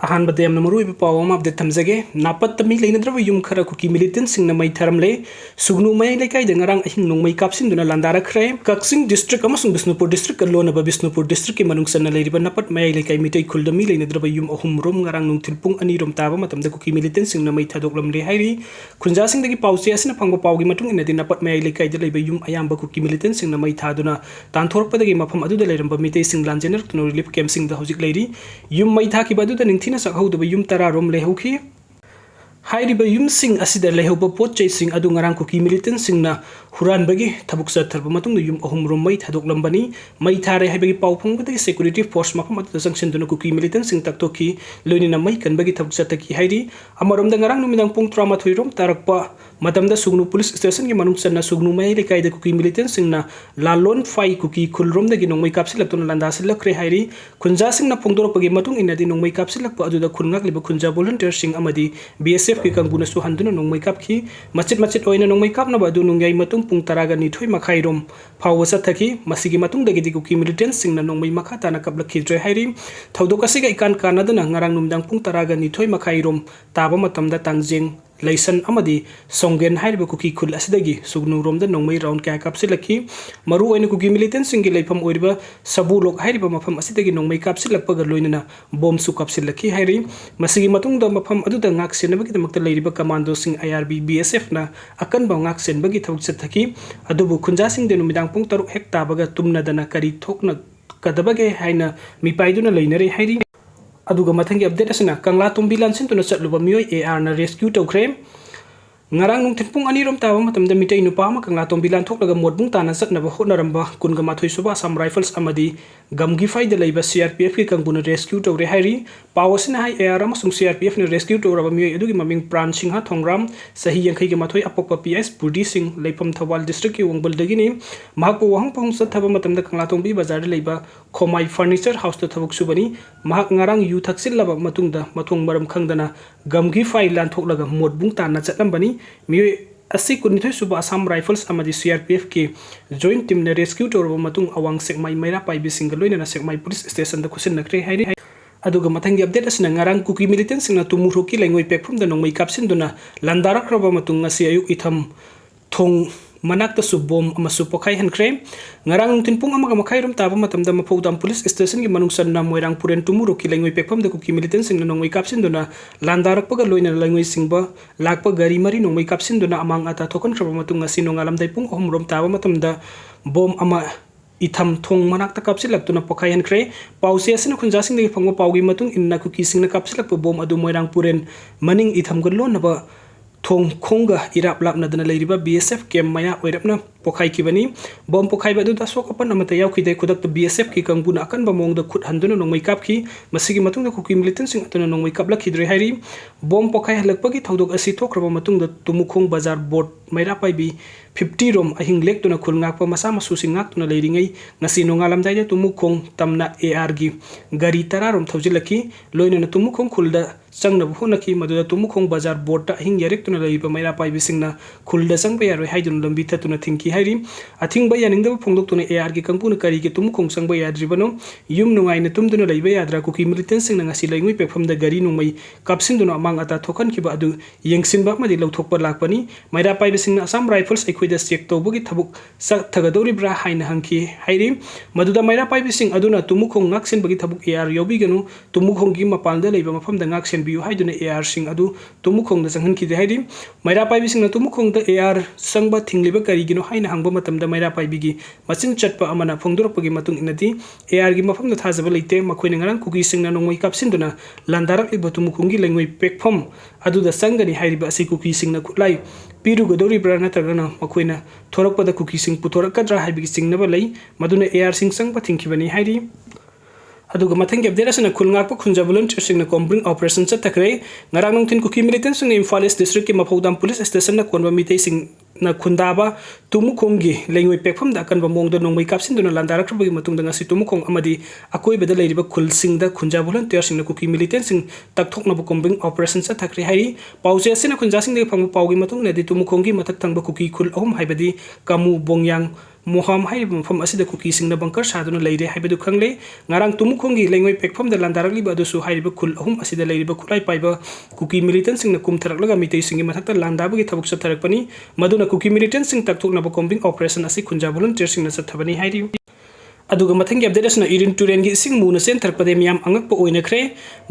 अहानबदे यमना मरुइबा पाव अमा अपडेट थमजगे नापत्त मी लेनद्रबा युम खरा कुकी मिलिटेंटसिंगना मई थरमले सुगनु मई लेकाई द ngarang ahing nongmai kapsinduna landarakre Kaksing district amasung Bisnupur district kalonaba Bisnupur district ki manungsanna leiriba napat mai lekai mitai khulda mi leinadraba yum ahum rom ngarang nungthil pung ani rom taba matamda kuki militantsingna mei thadoklamle hairi khunjasingdagi pause asina phangba pawgi matung inadi napat mai lekai da leiba yum ayamba kuki militantsingna mei thaduna tanthorpadagi mafam aduda leiramba mitai sing lanjener tuno relief camp sing da hojik leiri yum mei thakiba aduda ningthina sakhauda yum tara rom lehauki हाइरिबा युमसिंग असिदा लेहौबा पोट चैसिंग अदु ngarang kuki militantsingna huranbagi thabuk satharba matungda yum ahum rom mei thadoklambani mei thare haibagi paw phongbadagi security force mafam atu sangsinduna kuki militantsing taktoki loinina mei kanbagi thabuk sataki hairi amaromda ngarang numidang pung 13 rom tarakpa matamda sugnu police station gi manungsanna sugnu mei lekai da kuki militantsingna lalon fai kuki khulromdagi nongmei kapsilaktuna landasilakre hairi khunja singna phongdoropagi matung inadi nongmei kapsilakpa aduda khungak liba khunja volunteer sing amadi BSF ki kangbuna su handuna nongmai kap ki machit oina nongmai kap na badu nungai matung pung taraga ni thoi makhai rom phawasa thaki masigi matung dagi di kuki militantsing na nongmai makha ta na kapla khidre hairi thodok asiga ikan kanadana ngarang numdang pung taraga ni thoi makhai rom taba matamda tangjeng Laisan amadi songen hairiba kuki khul asidagi sugnu romda nongmai round kya kapsilaki maru oina kuki militantsing gi leifam oiriba sabu lok hairiba mafam asidagi nongmai kapsilakpaga loinana bom su kapsilaki hairi masigi matungda mafam aduda ngak senabagi damakta leiriba commando sing IRB BSF na akan ba ngak senbagi thawuk sathaki adubu khunja sing de numidang pung 3 hekta baga tumna dana kari thokna kadabage haina mipaiduna leinare hairi aduga mathangi update asina kangla tumbilan sintuna chatluba mioi AR na rescue tawkre ngarang nungthil pung ani rom tawa matamda mitai nupa ma kangla tumbilan thoklaga modbung tana chatnaba honaramba kunga mathoi suba Assam rifles amadi gamgi fai da leiba CRPF ki kangbuna rescue tawre hairi pawasina hai AR amasung CRPF ni rescue tawraba mioi adugi maming Pran Singha Thongram sahi yankhai gi mathoi apokpa PS Purdi Singh leipam Thawal district ki wongbal dagini mahakpo wahang pong sathaba matamda kangla tumbi bazar da leiba Khomai furniture house ta thabuk subani mahak ngarang yu thaksil laba matungda mathong maram khangdana gamgi fai lan thoklaga modbung tana chatlambani mioi asi kunithoi suba Assam rifles amadi CRPF ki joint team na rescue tawraba matung awang sekmai maira pai bising loina na sekmai police station da khusin nakre hairi aduga mathangi update asina ngarang kuki militantsing na tumuro ki lengoi pekphum da nongmai kapsinduna landarak roba matung ngasi ayuk itham thong manakta su bom amasu pokhai hankre ngarang tin pung amaga makhai rom taba matamda maphodam police station gi manungsan na moirang puren tumuro ki lengoi pekpham da kuki militantsing na nongmai kapsinduna landarak paga loina lengoi singba lakpa gari mari nongmai kapsinduna amang ata thokon khaba matung ngasi nongalam dai pung ohum rom taba matamda bom ama itham thong manakta kapsilaktuna pokhai hankre pause asina khunjasing degi phangwa pawgi matung inna kuki singna kapsilakpa bom adu moirang puren maning itham gol naba thong khonga irap lapna dana leiriba BSF kem maya oirapna pokhai kibani bom pokhai badu da sok apan amata yaukhi dai khudak BSF ki kangbuna akan ba mongda khut handuna nongmai kap ki masigi matung da kuki militantsing atuna nongmai kap la khidre hairi bom pokhai halakpagi thodok asi thokraba matung da tumukhong bazar board maira pai bi 50 rom ahing lek tuna khul ngak pa masa masu sing ngak tuna leiringai ngasi nongalam dai da tumukhong tamna AR gi gari tara rom thawjilaki loina na tumukhong khulda changna bhunaki maduda tumukhong bazar board ta ahing yarek tuna leiba maira pai bi singna khulda changba yaroi haidun lambi thatuna thinki hairi athing ba yaningda phongdok tuna AR gi kangpuna kari gi tumukhong changba yadribano yum nungai na tumduna leiba yadra kuki militantsing na ngasi leingui pekpham da gari nungmai kapsinduna amang ata thokan kiba adu yengsinba madi lauthokpa lakpani maira pai bi singna Assam rifles da check tawbugi thabuk sak thagadori bra haina hangki hairi maduda maira pai bi sing aduna tumukhong ngaksen bagi thabuk AR yobiganu tumukhong gi mapalda leiba mafam da ngaksen biu haiduna AR sing adu tumukhong da janghan ki hairi maira pai bi sing na tumukhong da AR sangba thingliba kari gino haina hangba matam da maira pai bi gi machin chatpa amana phongdorapagi matung inati AR gi mafam da thajaba leite makhoina ngarang kuki sing na nongmai kapsinduna landarak iba tumukhong gi lengoi pekpham adu da sangani hairiba asi kuki sing na khutlai piru godori brana tagana makoina thorakpada kuki sing putorakadra haibigi singnaba lei maduna AR sing sangpa thingkibani hairi aduga mathangi update asina khulngakpa khunja volunteer singna combring operation chatakre ngarang nungthin kuki militantsing Imphal East district ki maphodam police station na konba mitei sing na khundaba tumukhonggi lengoi pekpham da kanba mongda nongmai kapsinduna landarak bagi matungda ngasi tumukhong amadi akoi beda leiriba khulsing da khunja volunteer singna kuki militantsing takthokna bu combring operation chatakre hairi pause asina khunja sing de phangbu pawgi matung na di tumukhonggi mathak thangba kuki khul ahum haibadi kamu bongyang moham hai mafam asida kuki singna bunker saduna leire haibedu khangle ngarang tumukhongi lengoi pekfam da landarakli ba dusu haiba khul ahum asida leiriba khulai paiba kuki militantsingna kumtharaklaga mitei singi mathakta landabagi thabuk satharakpani maduna kuki militantsing takthokna ba combing operation asi khunja volunteer singna sathabani hairi aduga mathangi update asna irin turen gi sing muna sen tharpade miyam angak po oina khre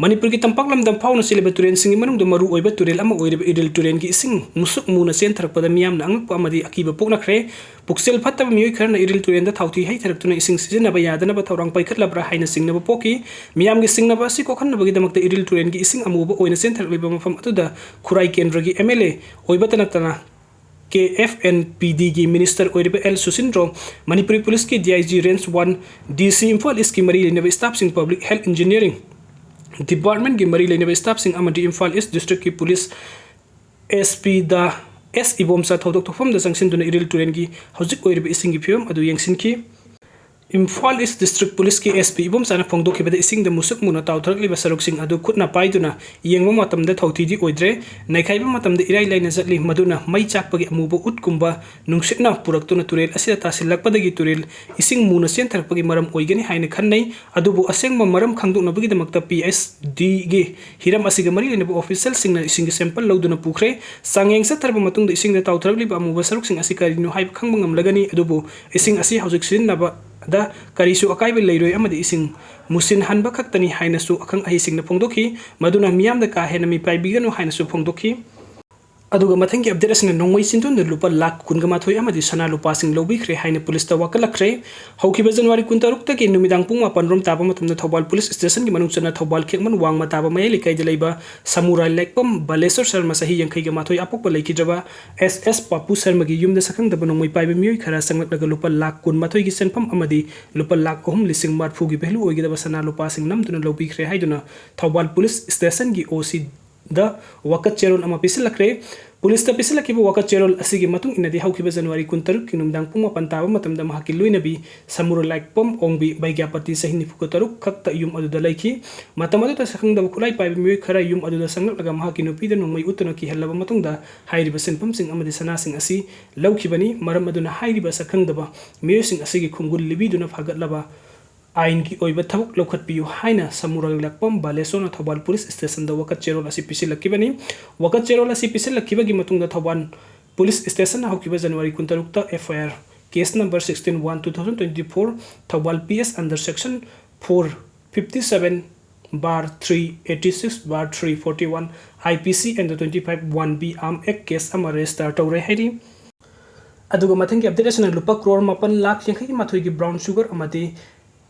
manipur gi tampak lam dam fauna sileba turen singi manung do maru oiba turel ama oireba idil turen gi sing musuk muna sen tharpada miyam na angak po amadi akiba pokna khre puksel phatta miyoi kharna idil turen da thauthi hai tharaktuna ising sijina ba yadana ba thorang paikhat labra haina singna ba poki miyam gi singna ba si ko khanna ba gi damakta idil turen gi ising amu ba oina sen tharliba mafam atuda khurai kendra gi MLA oiba tanatana KFNPD की minister ओरिबे L Susindro Manipuri police की DIG range 1 DC Imphal इसकी मरी लेने staff Singh public health engineering department की मरी लेने staff Singh अमदी इम्फाल ईस्ट डिस्ट्रिक्ट की पुलिस SP दा S इबोमसा थौदोक थोफम दा संगसिन दुना इरिल तुरेन की हौजिक ओरिबे इसिंग की फिल्म अदु यंगसिन की इम्फाल ईस्ट डिस्ट्रिक्ट पुलिस की SP इबोम साना फोंदोखिबदा इसिंग द मुसुक मुना तावथरकलिबा सरुकसिंग अदु खुदना पाइदुना येंगबा मतमदा थौथिदि ओइद्रे नाइखाइबा मतमदा इराइ लाइना जटली मदुना मई चाकपगी अमुबो उटकुंबा नुंगसिटना पुरक्तुना तुरेल असिदा तासिलकपदगी तुरेल इसिंग मुना सेंथरकपगी मरम ओइगनि हाइना खन्नै अदुबो असेंगबा मरम खंगदुनबगीदमक्ता PSD गी हिरम असिगा मरि लेनबो ऑफिशियल सिंगना इसिंग सैंपल लौदुना पुखरे सांगेंग सथरबा मतुंगदा इसिंग द तावथरकलिबा अमुबा सरुकसिंग असि करिनो हाइब खंगबा ngamlagani अदुबो इसिंग असि हौजिक सिनबा da karisu akaibe leiroi amadi ising musin hanba khaktani hainasu akhang ahisingna phongdokhi maduna miyam da ka hena mi paibigano hainasu phongdokhi aduga mathangi update asna nongmai sintun da lupa lakh kunga mathoi amadi sana lupa sing lobi khre haina police ta wakalakre haukiba January 16 ta ki numidang pung 8 rom taba matamna Thobal police station ki manung chana Thobal khekman wangma taba mai likai da leiba samurai lekpam balesor sarma sahi yankhai ga mathoi apok leiki jaba SS Papu Sarma gi yumda sakhang da nongmai paibe mioi khara sanglak daga lupa lakh kun mathoi gi senpam amadi lupa lakh ohum lising marphu gi behlu oigi da sana lupa sing namduna lobi khre haiduna Thobal police station gi OC da wakat cherol ama pisilakre police ta pisilaki wakat cherol asigi matung inadi haukiba January 16 ki numdang pung 8 taba matamda mahaki luinabi samuro like pom ongbi baigapati sahini fukotaruk khakta yum aduda laiki matamadu ta sakhang da kulai paibi mioi khara yum aduda sanglak laga mahaki nupi da nongmai utuna ki hellaba matungda hairiba senpam sing amadi sana sing asi laukibani maram aduna hairiba sakhang daba mioi sing asigi khungul libi duna phagat ain ki oiba thabuk lokhat piu haina samurai lakpam balesona Thobal police station da wakat cherol asi pisilakibani wakat cherol asi pisilakibagi matungda Thobal police station haukiba January 16 ta FIR case number 16/1/2024 Thobal PS under section 457/386/341 IPC and the 25(1)B Arm Act case ama register tawre hairi aduga mathangi update asna lupa crore 8 lakh yankhai mathoi gi brown sugar amati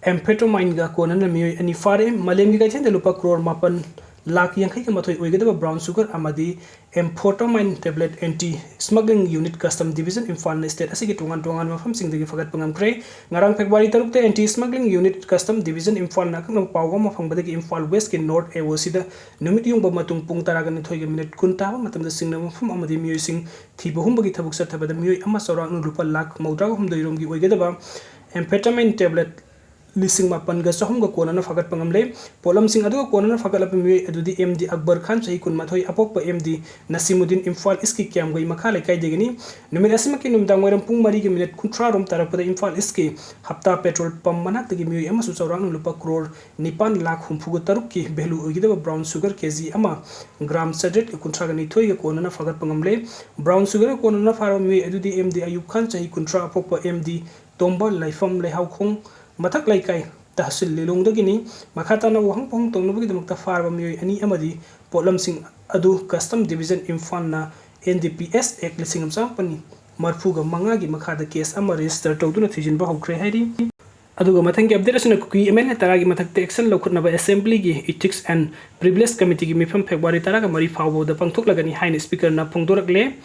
amphetamine ga konana mioi ani fare malem gi gaithen lupa crore 8 lakh yankhai ga mathoi oigedaba brown sugar amadi amphetamine tablet anti smuggling unit custom division Imphal state asigi tongan mafam singdagi fagat pangam kre ngarang February 3 te anti smuggling unit custom division Imphal na kang pawga mafam badagi Imphal west ki north AOC da numit yung ba matung pung taragan thoi ga minute kun ta matam da singna mafam amadi mioi sing thiba humbagi thabuk sa thabada mioi ama sorang lupa lakh maudra hum doirom gi oigedaba amphetamine tablet lising mapan ga sahum ga konana fagat pangamle polam sing adu konana fagat lapi mi adudi MD Akbar Khan sahi kun mathoi apok pa MD Nasimuddin Imphal iski kyam gai makhale kai degini numit asima ki numdang waram pung mari ge minute kuntra rom tarapada Imphal iski hapta petrol pump manak tegi mi ama su saurang lupa crore 9 lakh humpugo taruk ki belu ogida brown sugar kg ama gram sadet kuntra ga ni thoi ga konana fagat pangamle brown sugar konana faro mi adudi MD Ayub Khan sahi kuntra apok pa MD Tomba Laifam Lehau Khong mathak laikai tahsil lelong dagini makhata na wahang pong tong nabagi damakta farba mioi ani amadi polam sing adu custom division Imphal na NDPS Act lising amsa pani marfu ga manga gi makhada case ama register tawduna thijin ba hokre hairi aduga mathangi update asna kuki MLA taragi mathakte action lokhutna ba assembly gi ethics and privilege committee gi mifam February taraga mari fawbo da pangthok lagani hain speaker na phongdorakle